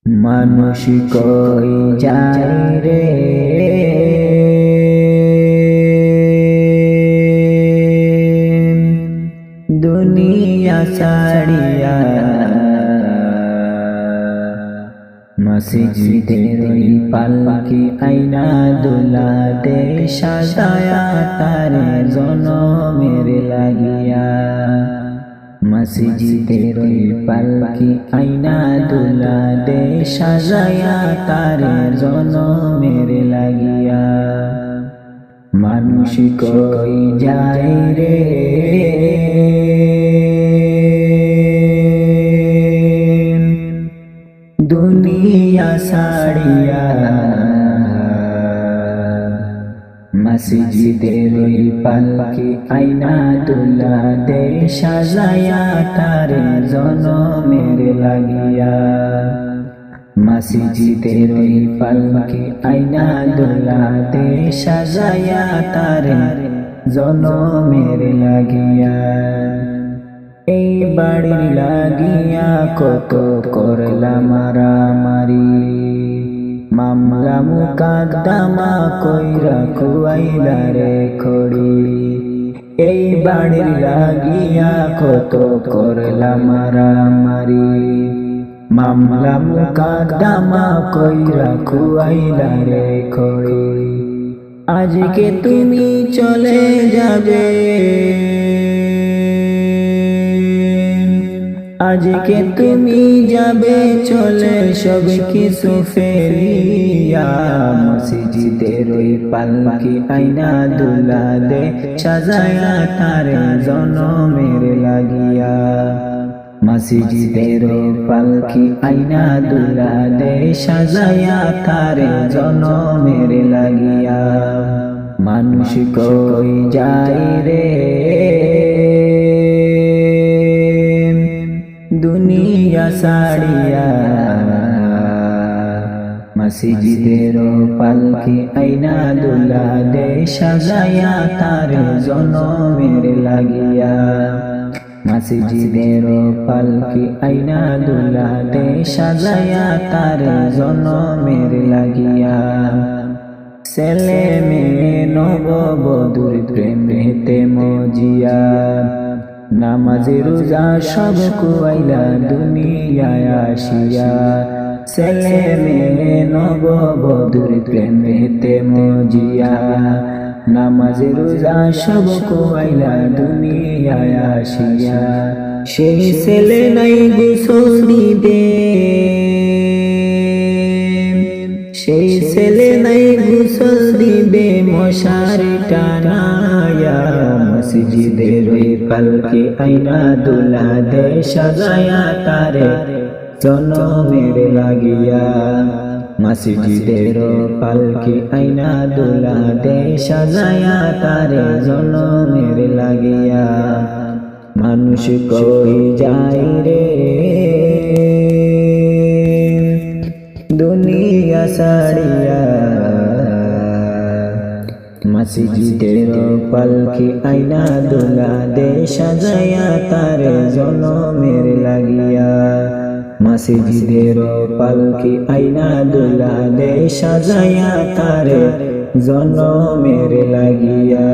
মানুষ কই যায় রে দুনিয়া ছাড়িয়া, মসজিদের ওই পালকি আইনা দুলাতে সাজায়া তারে জনমের লাগিয়া। মসজিদের ওই পালকি আইনা দুলাতে সাজায়া তারে জনমের লাগিয়া। মানুষ কই যায় রে দুনিয়া ছাড়িয়া, মসজিদের ওই পালকি আইনা দুলাতে সাজায়া তারে জনমের লাগিয়া। মসজিদের ওই পালকি আইনা দুলাতে সাজায়া তারে জনমের লাগিয়া। এই বাড়ি লাগিয়া কত করলাম মারামারি, মামলা মুকদ্দমা কইরা খুয়াইলা রে খড়ি। এই বাড়ি লাগিয়া কত করলাম মারামারি, মামলা মুকদ্দমা কইরা খুয়াইলা রে খড়ি। আজকে তুমি চলে যাবে, আজকে তুমি যাবে চলে সব কিছু ফেলিয়া। মসজিদের ওই পালকি আইনা দুলাতে সাজায়া তারে জনমের লাগিয়া। মসজিদের ওই পালকি আইনা দুলাতে সাজায়া তারে জনমের লাগিয়া। মানুষ কই যায় রে দুনিয়া ছাড়িয়া, মসজিদের পালকি আইনা দুলাতে সাজায়া তারে জনমের লাগিয়া। মসজিদের পালকি আইনা দুলাতে সাজায়া তারে জনমের লাগিয়া। ছেলে মেয়ে নববধূর প্রেমেতে মজিয়া, নামাজে রোজা সব কুয়াইলা দুনিয়ায় আসিয়া। ছেলে মেয়ে নববধূর প্রেমেতে মজিয়া, নামাজে রোজা সব কুয়াইলা দুনিয়ায় আসিয়া। সেই ছেলে নাই গোসল দিবে, সেই ছেলে নাই গোসল দিবে মশারি টানায়া। মসজিদের ওই পালকি আইনা দুলাতে সাজায়া তারে জনমের লাগিয়া। মসজিদের পালকি আইনা দুলাতে সাজায়া তারে জনমের লাগিয়া। মানুষ কই যায় রে দুনিয়া ছাড়িয়া, মসজিদের পালকি আইনা দুলাতে সাজায়া তারে জনমের লাগিয়া। মসজিদের পালকি আইনা দুলাতে সাজায়া তারে জনমের লাগিয়া।